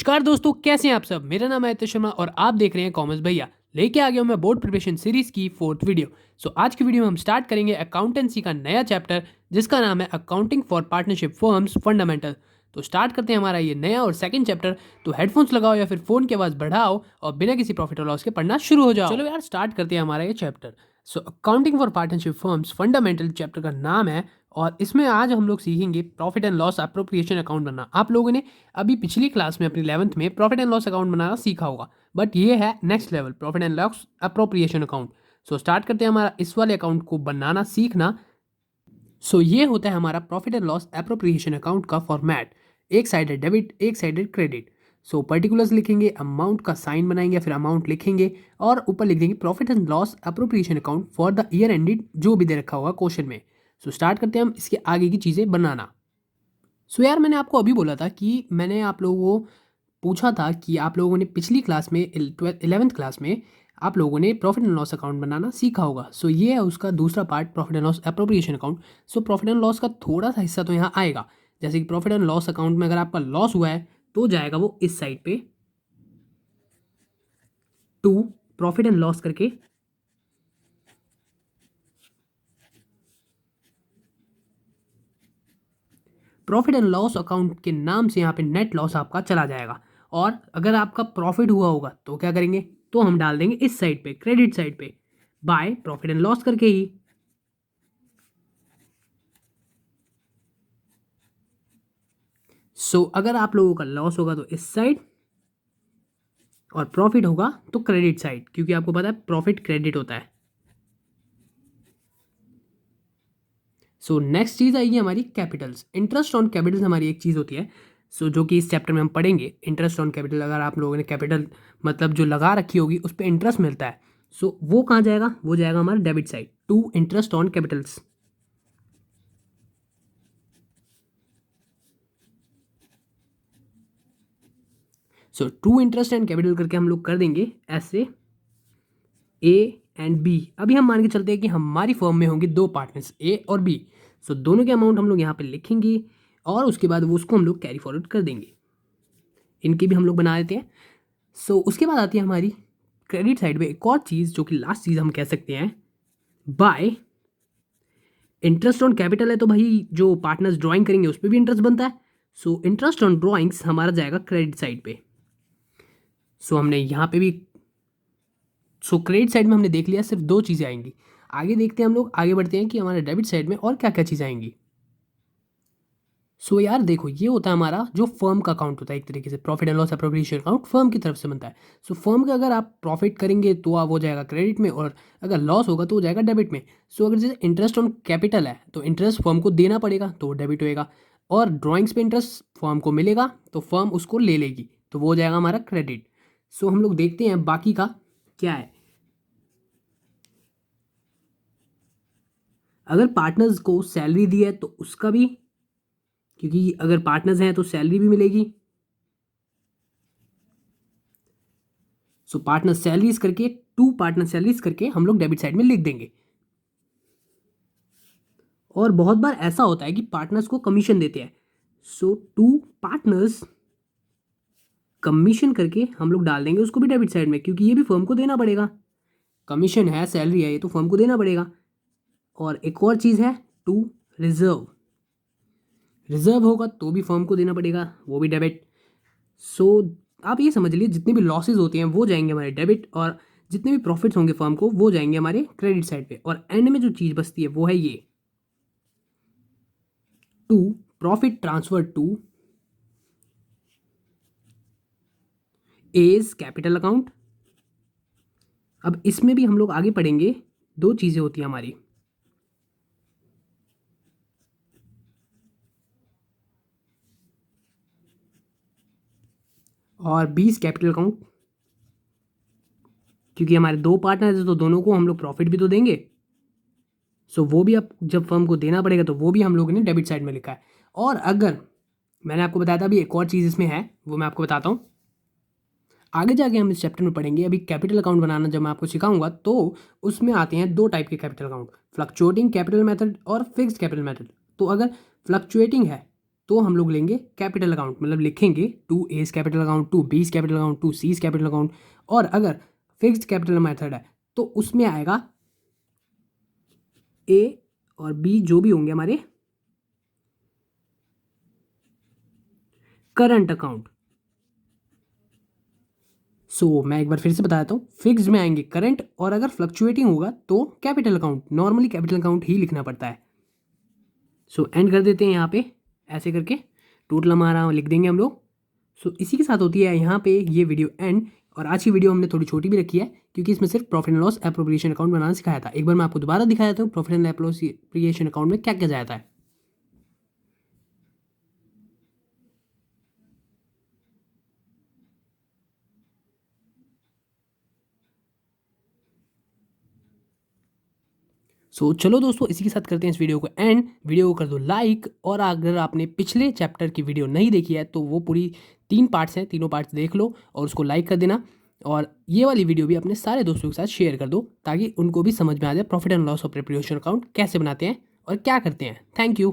नमस्कार दोस्तों, कैसे हैं आप सब। मेरा नाम है आदित्य शर्मा और आप देख रहे हैं कॉमर्स भैया। लेके आ गया हूं मैं बोर्ड प्रिपरेशन सीरीज की 4th वीडियो। आज की वीडियो में हम स्टार्ट करेंगे अकाउंटेंसी का नया चैप्टर जिसका नाम है accounting for partnership firms fundamental. तो स्टार्ट करते हैं हमारा ये नया और सेकंड चैप्टर। तो हेडफोन्स लगाओ या फिर फोन की आवाज़ बढ़ाओ और बिना किसी प्रॉफिट और लॉस के पढ़ना शुरू हो जाओ। चलो यार, स्टार्ट करते हैं हमारा ये chapter. Accounting for partnership firms fundamental chapter का नाम है और इसमें आज हम लोग सीखेंगे profit and loss appropriation account बनना। आप लोगों ने अभी पिछली क्लास में अपनी 11th में प्रॉफिट एंड लॉस अकाउंट बनाना सीखा होगा, बट ये है next level profit and loss appropriation account. Start करते हैं हमारा इस वाले अकाउंट को बनाना सीखना। ये होता है हमारा profit and loss appropriation account का फॉर्मेट। एक साइड है डेबिट, एक साइड है क्रेडिट। पर्टिकुलर्स लिखेंगे, अमाउंट का साइन बनाएंगे, फिर अमाउंट लिखेंगे और ऊपर लिख देंगे profit and loss appropriation account for the year ended, जो भी दे रखा होगा क्वेश्चन में। स्टार्ट करते हैं हम इसके आगे की चीज़ें बनाना। यार, मैंने आपको अभी बोला था कि मैंने आप लोगों को पूछा था कि आप लोगों ने पिछली क्लास में 11th क्लास में आप लोगों ने प्रॉफिट एंड लॉस अकाउंट बनाना सीखा होगा। ये है उसका दूसरा part, profit and loss appropriation account. Profit and loss का थोड़ा सा हिस्सा तो यहाँ आएगा, जैसे कि प्रॉफिट एंड लॉस अकाउंट में अगर आपका लॉस हुआ है तो जाएगा वो इस साइड पे टू प्रॉफिट एंड लॉस करके, प्रॉफिट एंड लॉस अकाउंट के नाम से यहाँ पे नेट लॉस आपका चला जाएगा। और अगर आपका प्रॉफिट हुआ होगा तो क्या करेंगे, तो हम डाल देंगे इस साइड पे, क्रेडिट साइड पे, बाय प्रॉफिट एंड लॉस करके ही। अगर आप लोगों का लॉस होगा तो इस साइड और प्रॉफिट होगा तो क्रेडिट साइड, क्योंकि आपको पता है प्रॉफिट क्रेडिट होता है। नेक्स्ट चीज़ आएगी हमारी कैपिटल्स। इंटरेस्ट ऑन कैपिटल्स हमारी एक चीज़ होती है जो कि इस चैप्टर में हम पढ़ेंगे। इंटरेस्ट ऑन कैपिटल, अगर आप लोगों ने कैपिटल मतलब जो लगा रखी होगी उस पर इंटरेस्ट मिलता है, वो कहाँ जाएगा, वो जाएगा हमारा debit side, to interest on capitals. To interest and capital करके हम लोग कर देंगे ऐसे ए एंड बी। अभी हम मान के चलते हैं कि हमारी फर्म में होंगे दो पार्टनर्स ए और बी। दोनों के अमाउंट हम लोग यहाँ पे लिखेंगे और उसके बाद वो उसको हम लोग कैरी फॉरवर्ड कर देंगे। इनकी भी हम लोग बना देते हैं। उसके बाद आती है हमारी क्रेडिट साइड में एक और चीज़, जो कि लास्ट चीज़ हम कह सकते हैं, बाय इंटरेस्ट ऑन कैपिटल है तो भाई जो पार्टनर्स ड्राइंग करेंगे उस पर भी इंटरेस्ट बनता है। इंटरेस्ट ऑन ड्राइंग्स हमारा जाएगा क्रेडिट साइड पे। हमने यहाँ पे भी क्रेडिट साइड में हमने देख लिया, सिर्फ दो चीज़ें आएंगी। आगे देखते हैं, हम लोग आगे बढ़ते हैं कि हमारे डेबिट साइड में और क्या क्या चीज़ें आएंगी। यार देखो, ये होता है हमारा जो फर्म का अकाउंट होता है, एक तरीके से profit and loss appropriation account firm की तरफ से बनता है। फर्म का अगर आप प्रॉफिट करेंगे तो वो जाएगा क्रेडिट में, और अगर लॉस होगा तो वो जाएगा डेबिट में। अगर जैसे इंटरेस्ट ऑन कैपिटल है तो इंटरेस्ट फर्म को देना पड़ेगा तो वो डेबिट होएगा, और ड्राइंग्स पे इंटरेस्ट फर्म को मिलेगा तो फर्म उसको ले लेगी तो वो हो जाएगा हमारा क्रेडिट। हम लोग देखते हैं बाकी का क्या है। अगर पार्टनर्स को सैलरी दी है तो उसका भी, क्योंकि अगर पार्टनर्स हैं तो सैलरी भी मिलेगी। पार्टनर सैलरीज करके, टू पार्टनर सैलरीज करके हम लोग डेबिट साइड में लिख देंगे। और बहुत बार ऐसा होता है कि पार्टनर्स को कमीशन देते हैं, टू पार्टनर्स कमीशन करके हम लोग डाल देंगे उसको भी डेबिट साइड में, क्योंकि ये भी फर्म को देना पड़ेगा। कमीशन है, सैलरी है, ये तो फर्म को देना पड़ेगा। और एक और चीज़ है टू रिजर्व, रिजर्व होगा तो भी फर्म को देना पड़ेगा, वो भी डेबिट। आप ये समझ लीजिए जितने भी लॉसेज होते हैं वो जाएंगे हमारे डेबिट, और जितने भी प्रॉफिट्स होंगे फर्म को वो जाएंगे हमारे क्रेडिट साइड पे। और एंड में जो चीज़ बचती है वो है ये to profit transfer to A's capital account. अब इसमें भी हम लोग आगे पढ़ेंगे, दो चीज़ें होती हैं हमारी। और 20 कैपिटल अकाउंट, क्योंकि हमारे दो पार्टनर हैं तो दोनों को हम लोग प्रॉफिट भी तो देंगे। वो भी अब जब फर्म को देना पड़ेगा तो वो भी हम लोगों ने डेबिट साइड में लिखा है। और अगर मैंने आपको बताया था अभी एक और चीज़ इसमें है, वो मैं आपको बताता हूँ आगे जाके हम इस चैप्टर में पढ़ेंगे। अभी कैपिटल अकाउंट बनाना जब मैं आपको सिखाऊंगा तो उसमें आते हैं दो टाइप के capital account, fluctuating capital method और फिक्स्ड कैपिटल मेथड। तो अगर फ्लक्चुएटिंग है तो हम लोग लेंगे कैपिटल अकाउंट, मतलब लिखेंगे to A's capital account, to B's capital account, to C's capital account. और अगर फिक्स्ड कैपिटल मेथड है तो उसमें आएगा ए और बी जो भी होंगे हमारे करंट अकाउंट। सो मैं एक बार फिर से बताता हूँ, फिक्स्ड में आएंगे करंट, और अगर फ्लक्चुएटिंग होगा तो capital account. Normally capital account ही लिखना पड़ता है। सो एंड कर देते हैं यहाँ पे, ऐसे करके टोटल हमारा लिख देंगे हम लोग। सो इसी के साथ होती है यहाँ पे ये वीडियो एंड। और आज की वीडियो हमने थोड़ी छोटी भी रखी है क्योंकि इसमें सिर्फ profit and loss appropriation account बनाना सिखाया था। एक बार मैं आपको दोबारा दिखाया था प्रॉफिट एंड एप्रोप्रिएशन अकाउंट में क्या क्या जाता है। सो चलो दोस्तों, इसी के साथ करते हैं इस वीडियो को एंड। वीडियो को कर दो लाइक, और अगर आपने पिछले चैप्टर की वीडियो नहीं देखी है तो वो पूरी 3 पार्ट्स हैं, तीनों पार्ट्स देख लो और उसको लाइक कर देना। और ये वाली वीडियो भी अपने सारे दोस्तों के साथ शेयर कर दो ताकि उनको भी समझ में आ जाए profit and loss of preparation account कैसे बनाते हैं और क्या करते हैं। Thank you.